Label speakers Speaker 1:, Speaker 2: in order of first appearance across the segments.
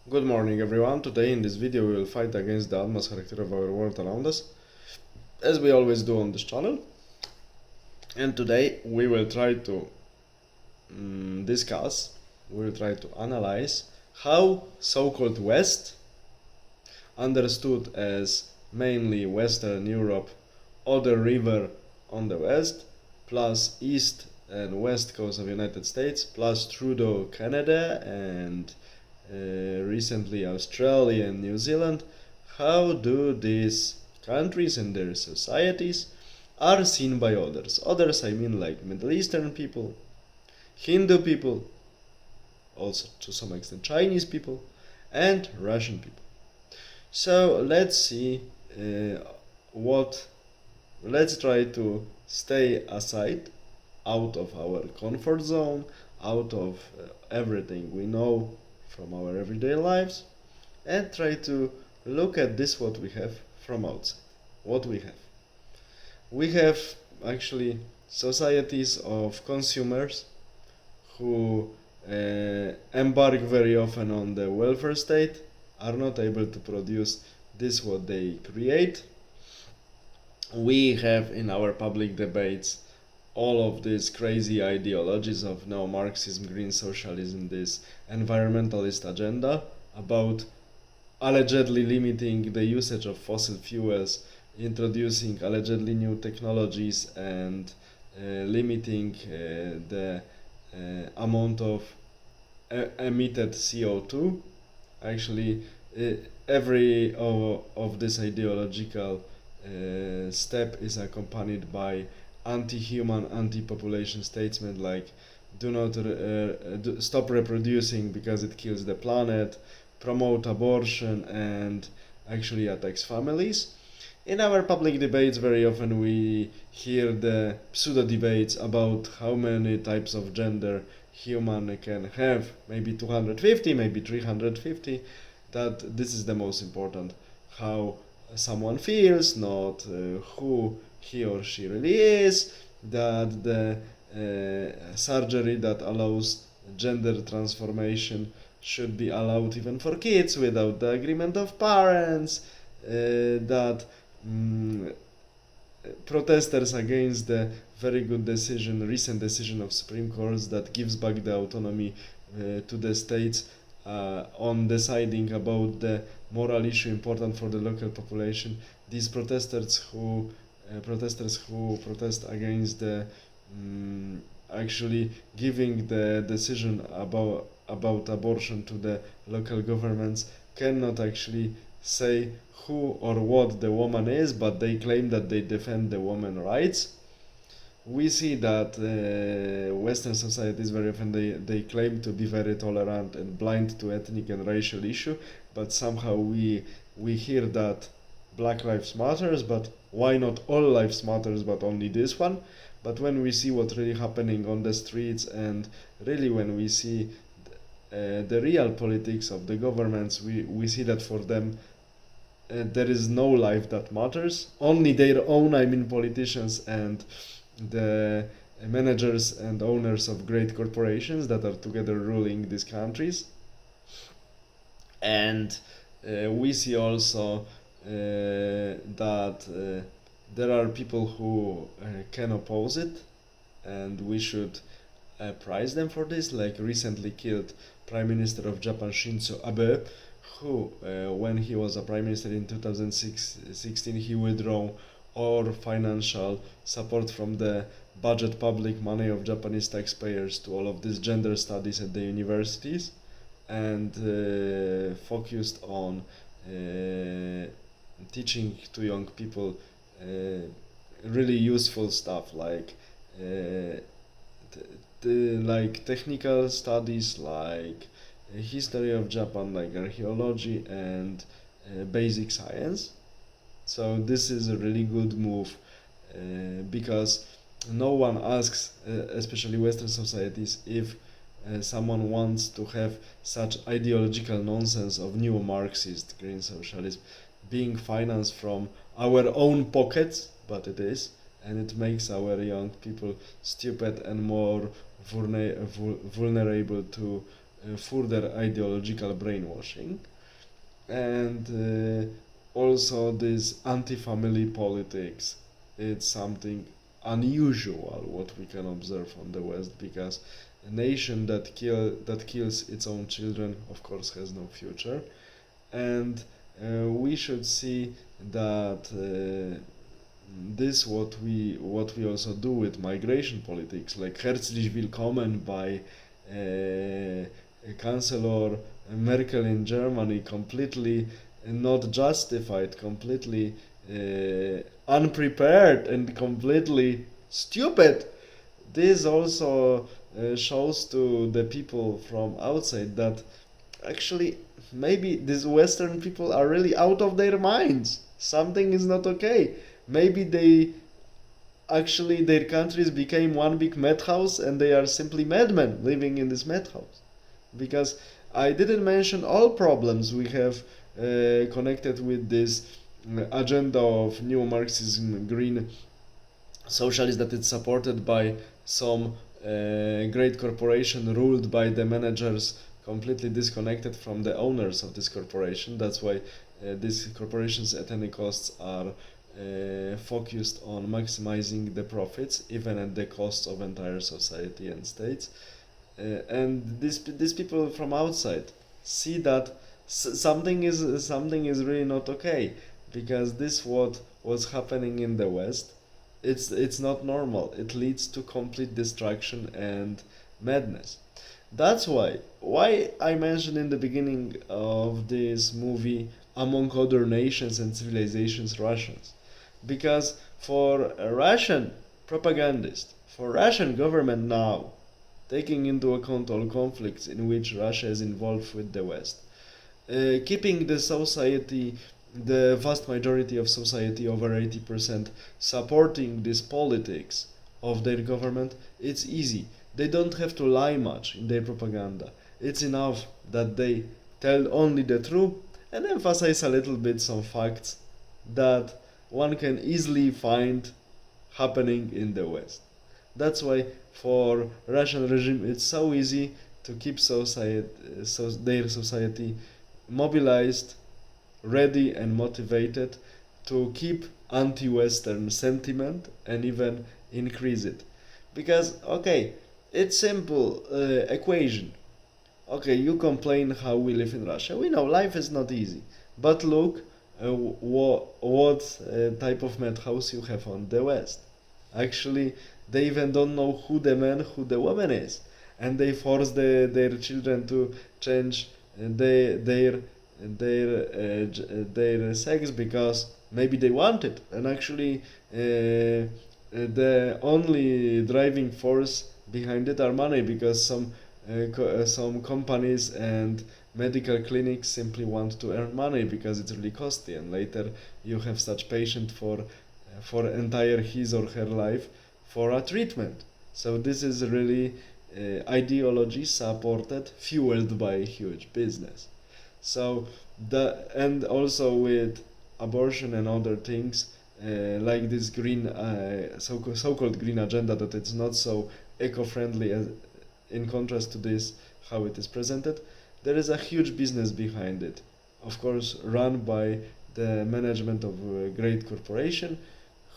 Speaker 1: Good morning everyone. Today in this video we will fight against the atmos character of our world around us, as we always do on this channel. And today we will try to we will try to analyze how so-called West, understood as mainly Western Europe, Oder River on the west, plus East and West coast of United States, plus Trudeau, Canada, and recently Australia and New Zealand, how do these countries and their societies are seen by others? Others, I mean like Middle Eastern people, Hindu people, also to some extent Chinese people, and Russian people. So let's see what. Let's try to stay aside, out of our comfort zone, out of everything we know from our everyday lives, and try to look at this what we have from outside. What we have. We have actually societies of consumers who embark very often on the welfare state, are not able to produce this what they create. We have in our public debates all of these crazy ideologies of neo-Marxism, green socialism, this environmentalist agenda about allegedly limiting the usage of fossil fuels, introducing allegedly new technologies, and limiting the amount of emitted CO2. Actually, every of this ideological step is accompanied by anti-human, anti-population statements like do not stop reproducing because it kills the planet, promote abortion, and actually attacks families. In our public debates, very often we hear the pseudo debates about how many types of gender human can have, maybe 250, maybe 350, that this is the most important, how someone feels, not who he or she really is, that the surgery that allows gender transformation should be allowed even for kids without the agreement of parents, that protesters against the very good decision, recent decision of Supreme Court that gives back the autonomy to the states on deciding about the moral issue important for the local population. These protesters who protest against the actually giving the decision about abortion to the local governments cannot actually say who or what the woman is, but they claim that they defend the woman's rights. We see that Western societies very often they claim to be very tolerant and blind to ethnic and racial issue, but somehow we hear that Black Lives Matters, but why not all lives matters, but only this one? But when we see what's really happening on the streets, and really when we see the real politics of the governments, we see that for them there is no life that matters, only their own, I mean politicians and the managers and owners of great corporations that are together ruling these countries. And we see also that there are people who can oppose it, and we should praise them for this, like recently killed Prime Minister of Japan Shinzo Abe, who when he was a Prime Minister in 2016 he withdrew all financial support from the budget public money of Japanese taxpayers to all of these gender studies at the universities, and focused on teaching to young people really useful stuff like like technical studies, like history of Japan, like archaeology and basic science. So this is a really good move because no one asks, especially Western societies, if someone wants to have such ideological nonsense of neo-Marxist green socialism being financed from our own pockets, but it is, and it makes our young people stupid and more vulnerable to further ideological brainwashing, and also this anti-family politics. It's something unusual what we can observe on the West, because a nation that kills its own children, of course, has no future, and we should see that this what we also do with migration politics, like Herzlich Willkommen by Chancellor Merkel in Germany, completely not justified, completely unprepared, and completely stupid. This also shows to the people from outside that actually maybe these Western people are really out of their minds. Something is not okay. Maybe their countries became one big madhouse and they are simply madmen living in this madhouse. Because I didn't mention all problems we have connected with this agenda of neo-Marxism, green socialism, that it's supported by some great corporation ruled by the managers, completely disconnected from the owners of this corporation. That's why these corporations at any costs are focused on maximizing the profits, even at the cost of entire society and states. And these people from outside see that something is really not okay, because this what was happening in the West, it's not normal. It leads to complete destruction and madness. That's why I mentioned in the beginning of this movie, among other nations and civilizations, Russians, because for a Russian propagandist, for Russian government now, taking into account all conflicts in which Russia is involved with the West, keeping the society, the vast majority of society, over 80%, supporting this politics of their government, it's easy. They don't have to lie much in their propaganda. It's enough that they tell only the truth and emphasize a little bit some facts that one can easily find happening in the West. That's why for Russian regime it's so easy to keep their society mobilized, ready and motivated to keep anti-Western sentiment and even increase it. Because, okay, it's simple equation. Okay, you complain how we live in Russia. We know life is not easy. But look what type of madhouse you have on the West. Actually, they even don't know who the man, who the woman is. And they force their children to change their sex because maybe they want it. And actually, the only driving force behind it are money, because some companies and medical clinics simply want to earn money because it's really costly, and later you have such patient for entire his or her life for a treatment. So this is really ideology supported, fueled by huge business. So and also with abortion and other things, like this green so-called green agenda, that it's not so eco-friendly as in contrast to this how it is presented. There is a huge business behind it, of course run by the management of a great corporation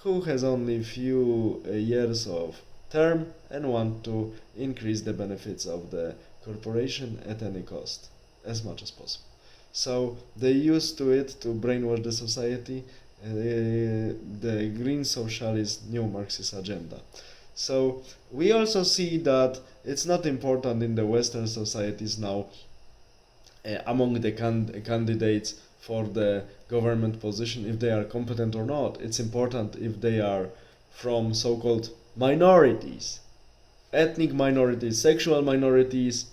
Speaker 1: who has only few years of term and want to increase the benefits of the corporation at any cost, as much as possible. So they used to it to brainwash the society, the green socialist neo-Marxist agenda. So we also see that it's not important in the Western societies now among the candidates for the government position if they are competent or not. It's important if they are from so-called minorities, ethnic minorities, sexual minorities,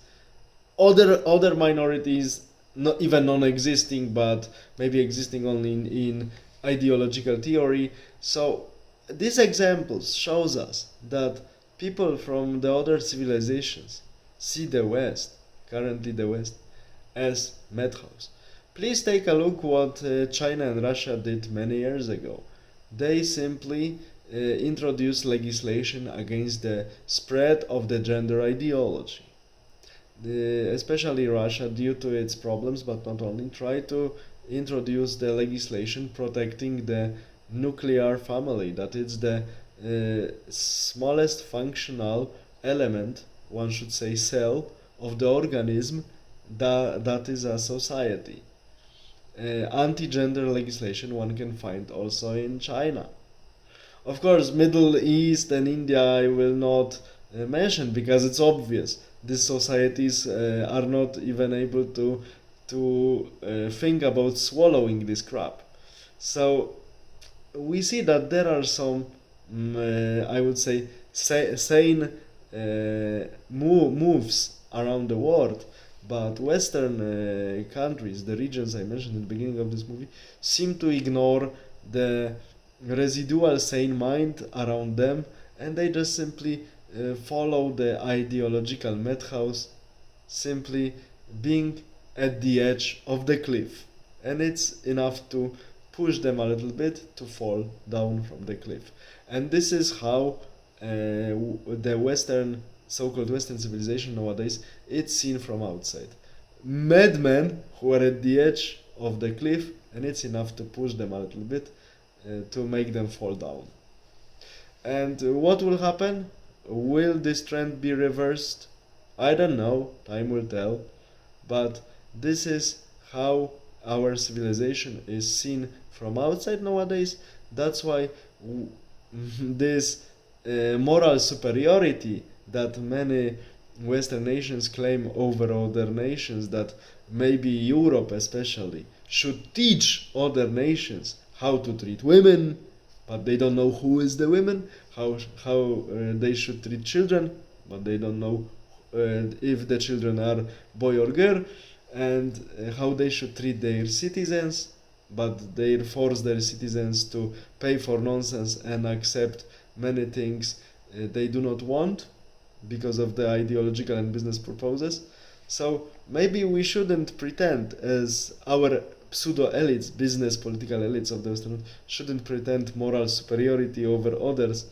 Speaker 1: other minorities, not even non-existing, but maybe existing only in ideological theory. So these examples shows us that people from the other civilizations see the West, currently the West, as madhouse. Please take a look what China and Russia did many years ago. They simply introduced legislation against the spread of the gender ideology. especially Russia, due to its problems, but not only, try to introduce the legislation protecting the nuclear family, that is the smallest functional element, one should say cell, of the organism that is a society. Anti-gender legislation one can find also in China. Of course, Middle East and India I will not mention because it's obvious. These societies are not even able to think about swallowing this crap. So we see that there are some, I would say, sane moves around the world, but Western countries, the regions I mentioned in the beginning of this movie, seem to ignore the residual sane mind around them, and they just simply follow the ideological madhouse, simply being at the edge of the cliff, and it's enough to push them a little bit to fall down from the cliff. And this is how the Western, so-called Western civilization nowadays, it's seen from outside. Madmen who are at the edge of the cliff, and it's enough to push them a little bit to make them fall down. And what will happen? Will this trend be reversed? I don't know, time will tell. But this is how our civilization is seen from outside nowadays. That's why this moral superiority that many Western nations claim over other nations, that maybe Europe especially should teach other nations how to treat women, but they don't know who is the women, how they should treat children, but they don't know if the children are boy or girl, and how they should treat their citizens, but they force their citizens to pay for nonsense and accept many things they do not want because of the ideological and business purposes. So maybe we shouldn't pretend, as our pseudo elites, business political elites of the Western world, shouldn't pretend moral superiority over others.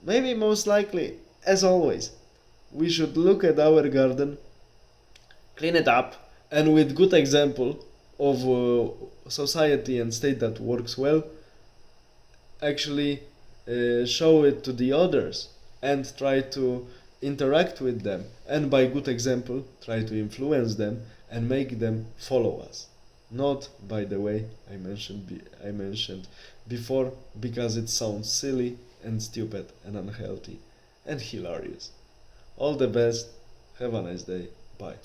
Speaker 1: Maybe most likely, as always, we should look at our garden, clean it up, and with good example of society and state that works well, actually show it to the others and try to interact with them, and by good example try to influence them and make them follow us, not by the way I mentioned before, because it sounds silly and stupid and unhealthy and hilarious. All the best, have a nice day, bye.